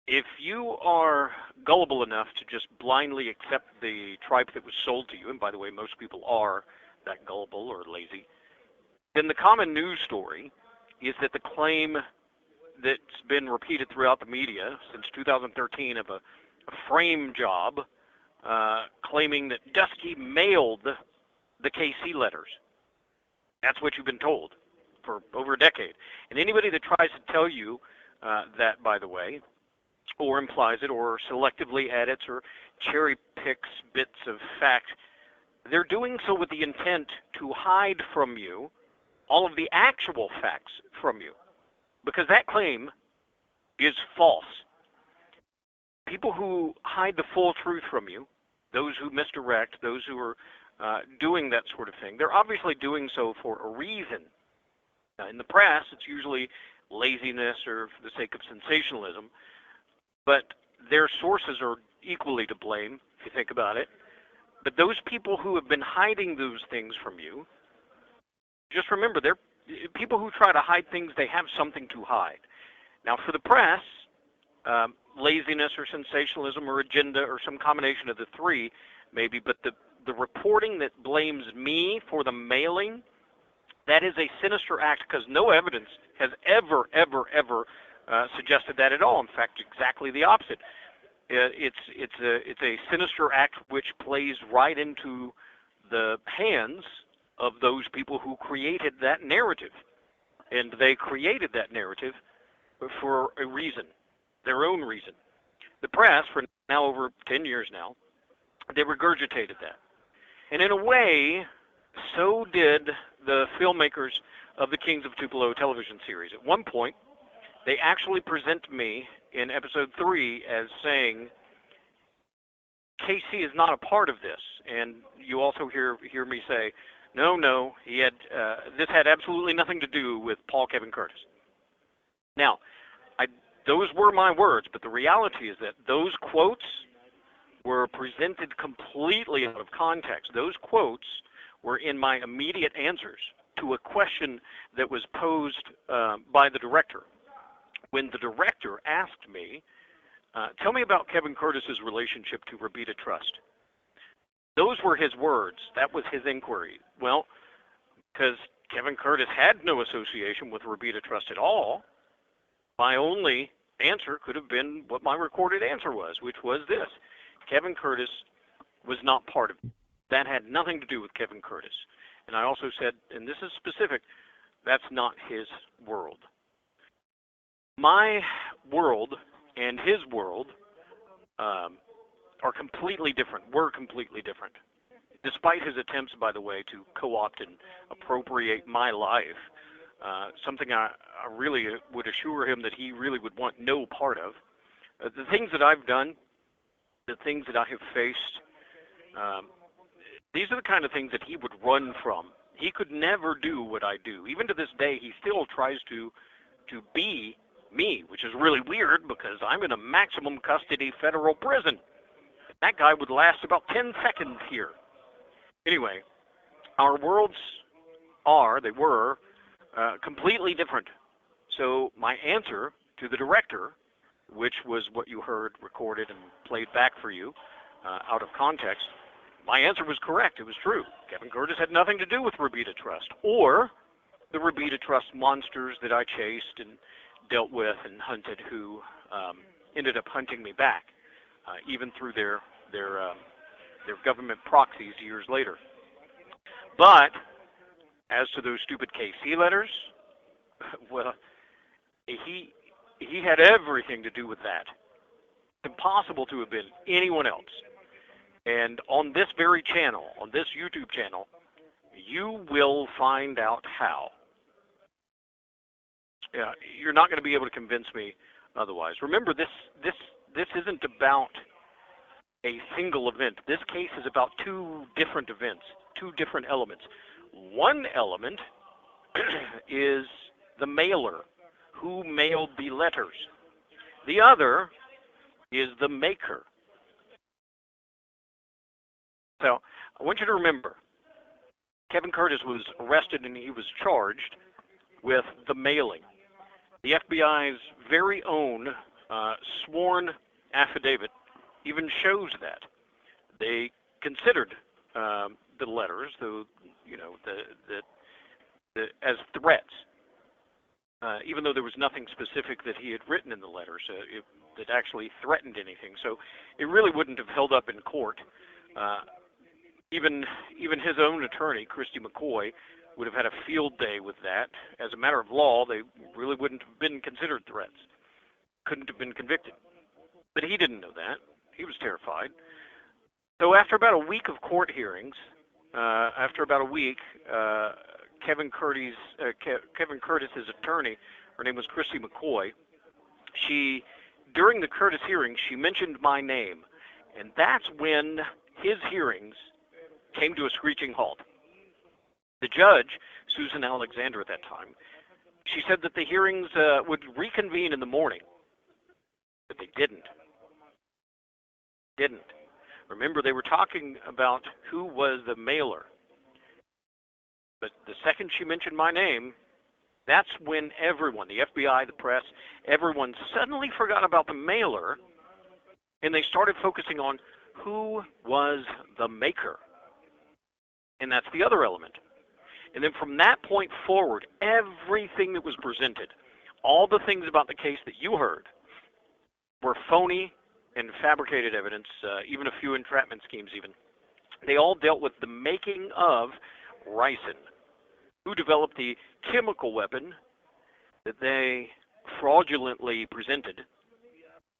If you are gullible enough to just blindly accept the tripe that was sold to you, and by the way, most people are that gullible or lazy, then the common news story is that the claim that's been repeated throughout the media since 2013 of a frame job claiming that Dusky mailed the KC letters. That's what you've been told for over a decade. And anybody that tries to tell you that, by the way, or implies it, or selectively edits or cherry picks bits of fact, they're doing so with the intent to hide from you all of the actual facts from you, because that claim is false. People who hide the full truth from you, those who misdirect, those who are doing that sort of thing, they're obviously doing so for a reason. In the press, it's usually laziness or for the sake of sensationalism, but their sources are equally to blame, if you think about it. But those people who have been hiding those things from you, just remember, they're people who try to hide things, they have something to hide. Now, for the press, laziness or sensationalism or agenda or some combination of the three, maybe, but the reporting that blames me for the mailing, that is a sinister act, because no evidence has ever suggested that at all. In fact, exactly the opposite. It's a sinister act which plays right into the hands of those people who created that narrative. And they created that narrative for a reason, their own reason. The press, for now over 10 years now, they regurgitated that. And in a way, so did the filmmakers of the Kings of Tupelo television series. At one point, they actually present me in episode 3 as saying, KC is not a part of this. And you also hear me say, no, he had this had absolutely nothing to do with Paul Kevin Curtis. Now, those were my words, but the reality is that those quotes were presented completely out of context. Those quotes were in my immediate answers to a question that was posed by the director. When the director asked me, tell me about Kevin Curtis's relationship to Robita Trust. Those were his words. That was his inquiry. Well, because Kevin Curtis had no association with Robita Trust at all, my only answer could have been what my recorded answer was, which was this. Kevin Curtis was not part of it. That had nothing to do with Kevin Curtis. And I also said, and this is specific, that's not his world. My world and his world are completely different, were completely different. Despite his attempts, by the way, to co-opt and appropriate my life, something I really would assure him that he really would want no part of. The things that I've done, the things that I have faced, these are the kind of things that he would run from. He could never do what I do. Even to this day, he still tries to be me, which is really weird because I'm in a maximum custody federal prison. That guy would last about 10 seconds here. Anyway, our worlds were completely different. So my answer to the director, which was what you heard recorded and played back for you out of context, my answer was correct. It was true. Kevin Curtis had nothing to do with Robita Trust or the Robita Trust monsters that I chased and dealt with and hunted, who ended up hunting me back, even through their government proxies years later. But as to those stupid KC letters, well, he had everything to do with that. It's impossible to have been anyone else. And on this very channel, on this YouTube channel, you will find out how. Yeah, you're not going to be able to convince me otherwise. Remember, this isn't about a single event. This case is about two different events, two different elements. One element is the mailer, who mailed the letters. The other is the maker. So I want you to remember, Kevin Curtis was arrested and he was charged with the mailing. The FBI's very own sworn affidavit even shows that. They considered the letters, as threats, even though there was nothing specific that he had written in the letters that actually threatened anything. So it really wouldn't have held up in court. Even his own attorney, Christy McCoy, would have had a field day with that. As a matter of law, they really wouldn't have been considered threats. Couldn't have been convicted. But he didn't know that. He was terrified. So after about a week of court hearings, Kevin Curtis's attorney, her name was Christy McCoy, during the Curtis hearing, she mentioned my name. And that's when his hearings came to a screeching halt. The judge, Susan Alexander at that time, she said that the hearings would reconvene in the morning. But they didn't. Remember, they were talking about who was the mailer. But the second she mentioned my name, that's when everyone, the FBI, the press, everyone suddenly forgot about the mailer, and they started focusing on who was the maker. And that's the other element. And then from that point forward, everything that was presented, all the things about the case that you heard, were phony and fabricated evidence, even a few entrapment schemes even. They all dealt with the making of ricin, who developed the chemical weapon that they fraudulently presented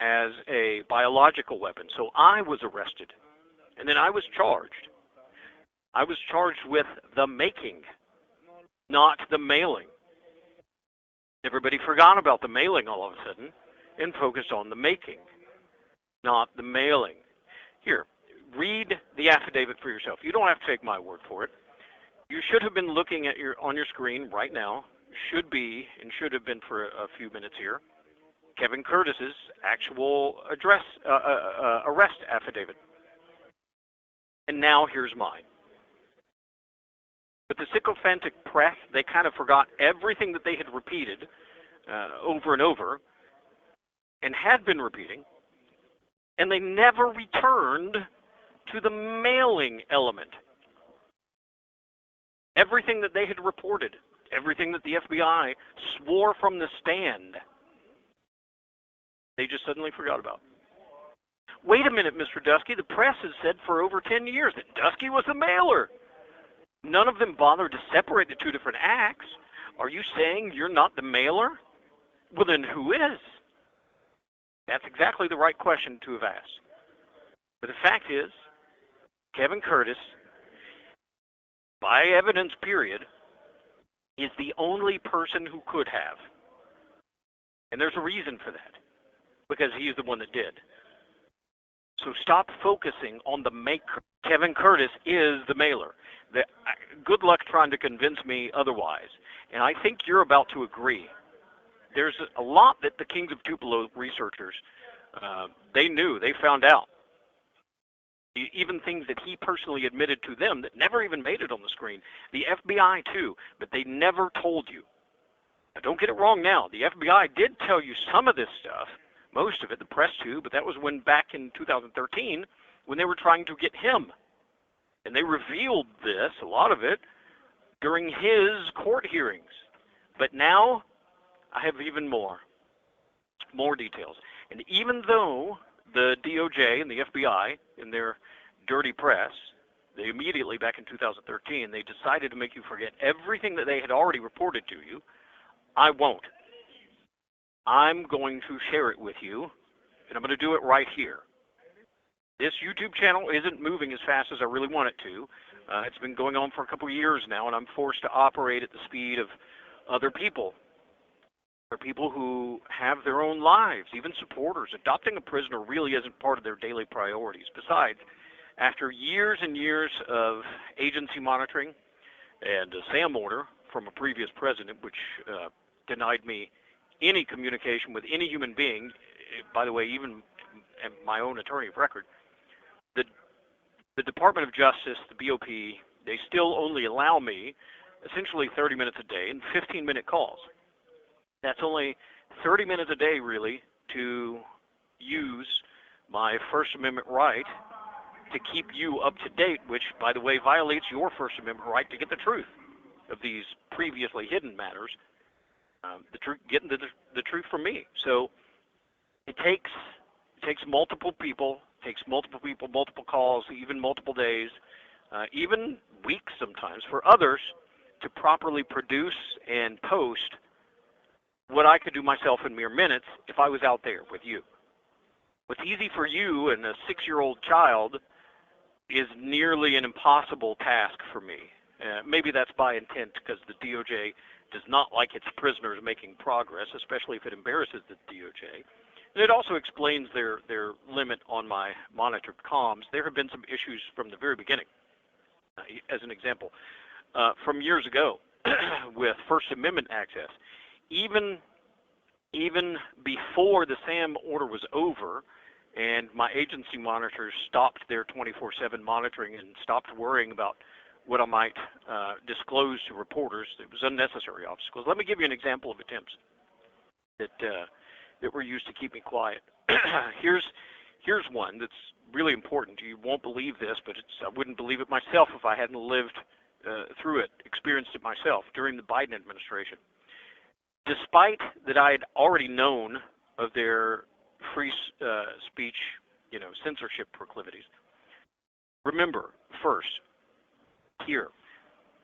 as a biological weapon. So I was arrested, and then I was charged. I was charged with the making, not the mailing. Everybody forgot about the mailing all of a sudden and focused on the making, not the mailing. Here, read the affidavit for yourself. You don't have to take my word for it. You should have been looking at on your screen right now, should have been for a few minutes here, Kevin Curtis's actual arrest affidavit. And now here's mine. But the sycophantic press, they kind of forgot everything that they had repeated over and over and had been repeating, and they never returned to the mailing element. Everything that they had reported, everything that the FBI swore from the stand, they just suddenly forgot about. Wait a minute, Mr. Dusky, the press has said for over 10 years that Dusky was the mailer. None of them bothered to separate the two different acts. Are you saying you're not the mailer? Well, then who is? That's exactly the right question to have asked. But the fact is, Kevin Curtis, by evidence period, is the only person who could have. And there's a reason for that, because he's the one that did. So stop focusing on the maker. Kevin Curtis is the mailer. Good luck trying to convince me otherwise. And I think you're about to agree. There's a lot that the Kings of Tupelo researchers, they knew, they found out. Even things that he personally admitted to them that never even made it on the screen. The FBI too, but they never told you. Now, don't get it wrong now. The FBI did tell you some of this stuff, most of it, the press too, but that was when back in 2013 when they were trying to get him. And they revealed this, a lot of it, during his court hearings. But now I have even more details. And even though the DOJ and the FBI, in their dirty press, they immediately, back in 2013, they decided to make you forget everything that they had already reported to you, I won't. I'm going to share it with you, and I'm going to do it right here. This YouTube channel isn't moving as fast as I really want it to. It's been going on for a couple of years now, and I'm forced to operate at the speed of other people. There are people who have their own lives, even supporters. Adopting a prisoner really isn't part of their daily priorities. Besides, after years and years of agency monitoring and a SAM order from a previous president, which denied me any communication with any human being, by the way, even my own attorney of record, the Department of Justice, the BOP, they still only allow me essentially 30 minutes a day and 15-minute calls. That's only 30 minutes a day, really, to use my First Amendment right to keep you up to date, which, by the way, violates your First Amendment right to get the truth of these previously hidden matters, getting the truth from me. So it takes multiple people, multiple calls, even multiple days, even weeks sometimes, for others to properly produce and post what I could do myself in mere minutes if I was out there with you. What's easy for you and a 6-year-old child is nearly an impossible task for me. Maybe that's by intent, because the DOJ does not like its prisoners making progress, especially if it embarrasses the DOJ. And it also explains their limit on my monitored comms. There have been some issues from the very beginning. As an example, from years ago with First Amendment access, even before the SAM order was over and my agency monitors stopped their 24/7 monitoring and stopped worrying about what I might disclose to reporters, it was unnecessary obstacles. Let me give you an example of attempts that were used to keep me quiet. Here's one that's really important. You won't believe this, but I wouldn't believe it myself if I hadn't lived through it, experienced it myself during the Biden administration. Despite that I had already known of their free speech, censorship proclivities. Remember, first, here,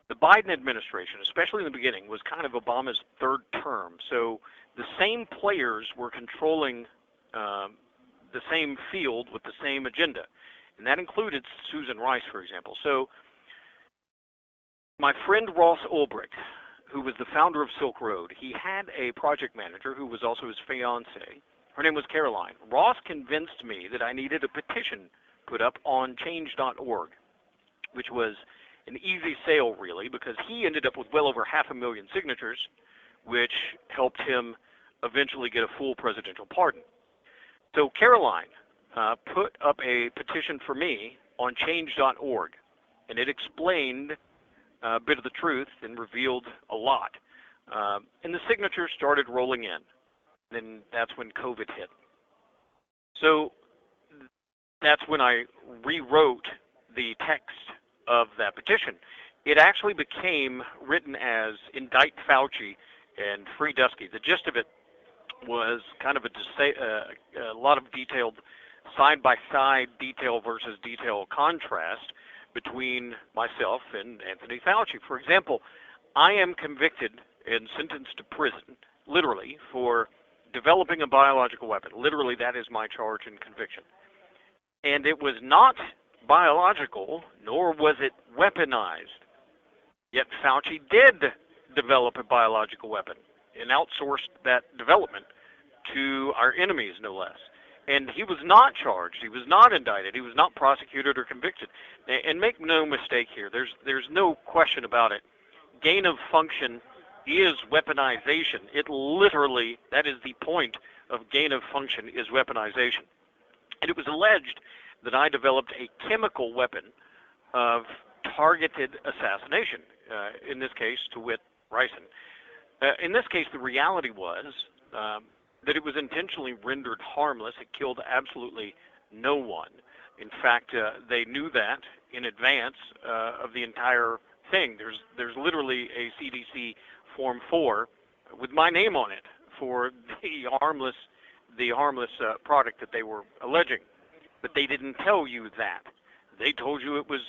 the Biden administration, especially in the beginning, was kind of Obama's third term. So the same players were controlling the same field with the same agenda. And that included Susan Rice, for example. So my friend Ross Ulbricht, who was the founder of Silk Road, he had a project manager who was also his fiancée. Her name was Caroline. Ross convinced me that I needed a petition put up on change.org, which was an easy sale, really, because he ended up with well over 500,000 signatures, which helped him eventually get a full presidential pardon. So Caroline put up a petition for me on change.org, and it explained a bit of the truth and revealed a lot. And the signatures started rolling in. Then that's when COVID hit. So that's when I rewrote the text of that petition. It actually became written as Indict Fauci and Free Dusky. The gist of it was kind of a lot of detailed side-by-side detail versus detail contrast between myself and Anthony Fauci. For example, I am convicted and sentenced to prison, literally, for developing a biological weapon. Literally, that is my charge and conviction. And it was not biological, nor was it weaponized. Yet Fauci did develop a biological weapon and outsourced that development to our enemies, no less. And he was not charged. He was not indicted. He was not prosecuted or convicted. And make no mistake here, there's no question about it. Gain of function is weaponization. It literally, that is the point of gain of function, is weaponization. And it was alleged that I developed a chemical weapon of targeted assassination, in this case, to wit, ricin. In this case, the reality was that it was intentionally rendered harmless. It killed absolutely no one. In fact, they knew that in advance of the entire thing. There's literally a CDC Form 4 with my name on it for the harmless product that they were alleging. But they didn't tell you that. They told you it was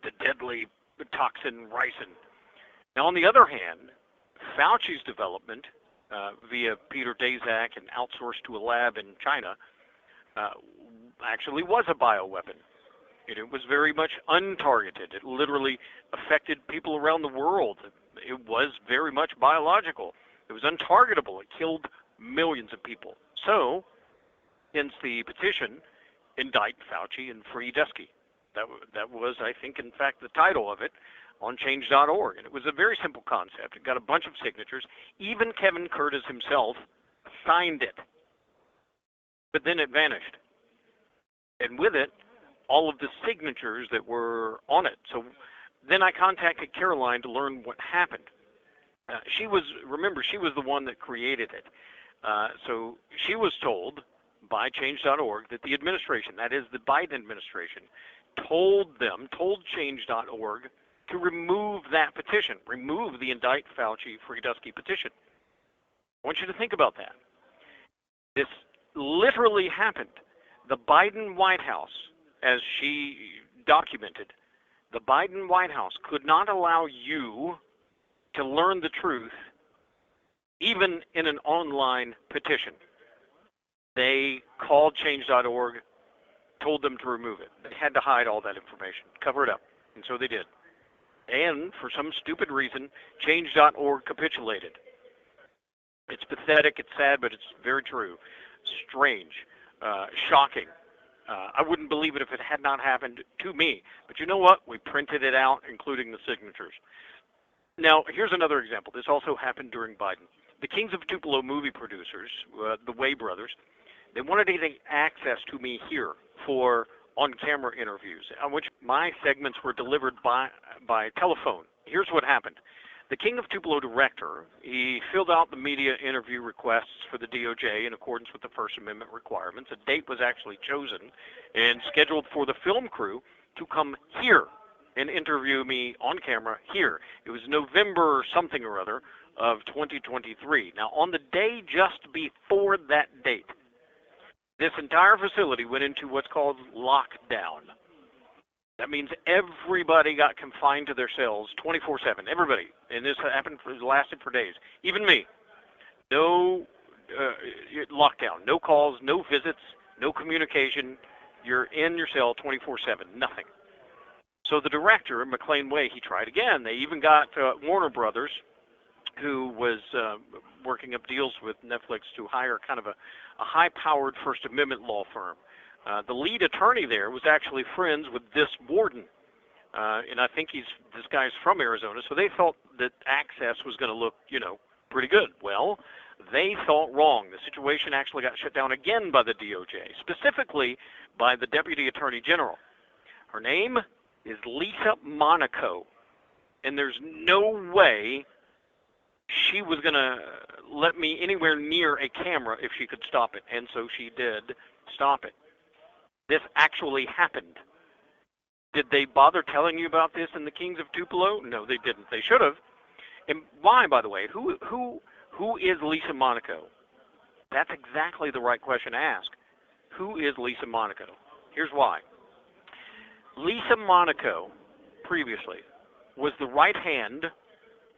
the deadly toxin ricin. Now, on the other hand, Fauci's development via Peter Daszak and outsourced to a lab in China actually was a bioweapon. It was very much untargeted. It literally affected people around the world. It was very much biological. It was untargetable. It killed millions of people. So, hence the petition, Indict Fauci and Free Dusky. That was, I think, in fact, the title of it on change.org. And it was a very simple concept. It got a bunch of signatures. Even Kevin Curtis himself signed it. But then it vanished. And with it, all of the signatures that were on it. So then I contacted Caroline to learn what happened. She was the one that created it. So she was told by Change.org that the administration, that is the Biden administration, told Change.org to remove that petition, remove the Indict Fauci Friedusky petition. I want you to think about that. This literally happened. The Biden White House, as she documented, the Biden White House could not allow you to learn the truth even in an online petition. They called Change.org, told them to remove it. They had to hide all that information, cover it up, and so they did. And for some stupid reason, Change.org capitulated. It's pathetic, it's sad, but it's very true. Strange, shocking. I wouldn't believe it if it had not happened to me. But you know what? We printed it out, including the signatures. Now, here's another example. This also happened during Biden. The Kings of Tupelo movie producers, the Way brothers, they wanted to get access to me here for on-camera interviews, on which my segments were delivered by telephone. Here's what happened. The King of Tupelo director, he filled out the media interview requests for the DOJ in accordance with the First Amendment requirements. A date was actually chosen and scheduled for the film crew to come here and interview me on camera here. It was November something or other of 2023. Now, on the day just before that date, this entire facility went into what's called lockdown. That means everybody got confined to their cells 24/7. Everybody. And this lasted for days. Even me. No lockdown. No calls, no visits, no communication. You're in your cell 24/7. Nothing. So the director, McLean Way, he tried again. They even got Warner Brothers, who was working up deals with Netflix to hire kind of a high-powered First Amendment law firm. The lead attorney there was actually friends with this warden, and I think this guy's from Arizona, so they thought that access was going to look, pretty good. Well, they thought wrong. The situation actually got shut down again by the DOJ, specifically by the Deputy Attorney General. Her name is Lisa Monaco, and there's no way she was going to let me anywhere near a camera if she could stop it, and so she did stop it. This actually happened. Did they bother telling you about this in the Kings of Tupelo? No, they didn't. They should have. And why, by the way? Who is Lisa Monaco? That's exactly the right question to ask. Who is Lisa Monaco? Here's why. Lisa Monaco, previously, was the right hand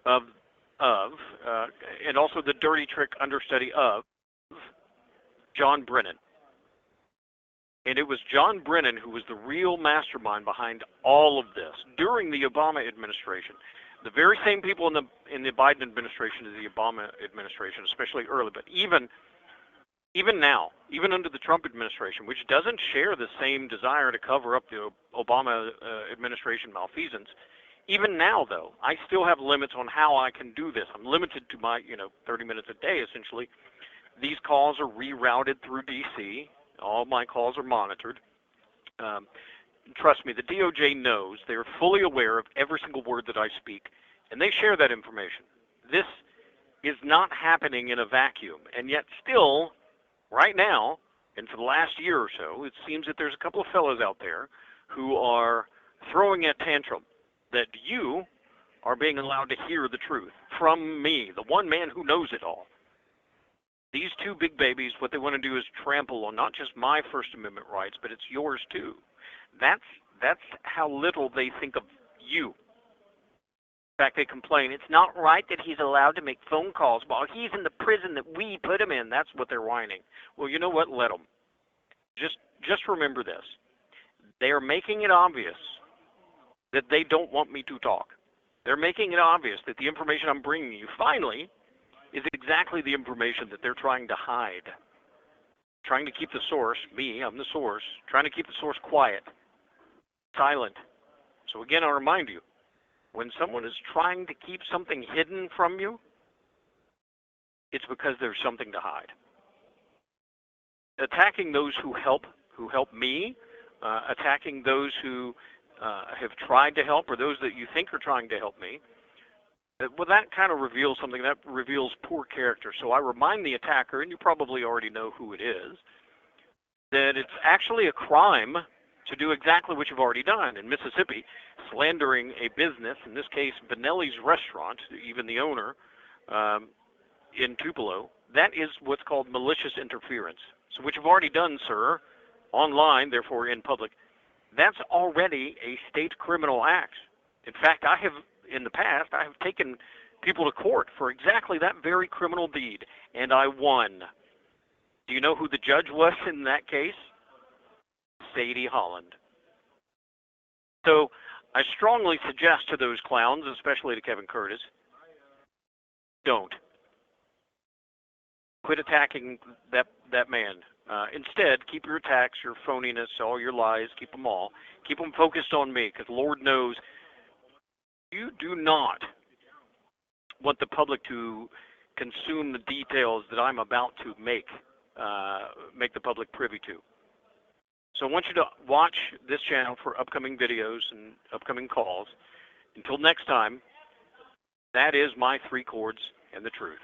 of and also the dirty trick understudy of John Brennan. And it was John Brennan who was the real mastermind behind all of this during the Obama administration. The very same people in the Biden administration as the Obama administration, especially early, but even now, even under the Trump administration, which doesn't share the same desire to cover up the Obama administration malfeasance, even now, though, I still have limits on how I can do this. I'm limited to my, 30 minutes a day, essentially. These calls are rerouted through D.C. All my calls are monitored. Trust me, the DOJ knows. They're fully aware of every single word that I speak, and they share that information. This is not happening in a vacuum, and yet still, right now, and for the last year or so, it seems that there's a couple of fellows out there who are throwing a tantrum that you are being allowed to hear the truth from me, the one man who knows it all. These two big babies, what they want to do is trample on not just my First Amendment rights, but it's yours too. That's how little they think of you. In fact, they complain, it's not right that he's allowed to make phone calls while he's in the prison that we put him in. That's what they're whining. Well, you know what? Let them. Just remember this. They are making it obvious that they don't want me to talk. They're making it obvious that the information I'm bringing you, finally, is exactly the information that they're trying to hide. Trying to keep the source, me, I'm the source, trying to keep the source quiet, silent. So again, I'll remind you, when someone is trying to keep something hidden from you, it's because there's something to hide. Attacking those who help me, attacking those who have tried to help, or those that you think are trying to help me, Well, that kind of reveals something. That reveals poor character. So I remind the attacker, and you probably already know who it is, that it's actually a crime to do exactly what you've already done. In Mississippi, slandering a business, in this case, Benelli's Restaurant, even the owner, in Tupelo, that is what's called malicious interference. So what you've already done, sir, online, therefore in public, that's already a state criminal act. In fact, in the past, I have taken people to court for exactly that very criminal deed, and I won. Do you know who the judge was in that case? Sadie Holland. So I strongly suggest to those clowns, especially to Kevin Curtis, don't. Quit attacking that man. Instead, keep your attacks, your phoniness, all your lies, keep them all. Keep them focused on me, because Lord knows you do not want the public to consume the details that I'm about to make the public privy to. So I want you to watch this channel for upcoming videos and upcoming calls. Until next time, that is my 3 chords and the truth.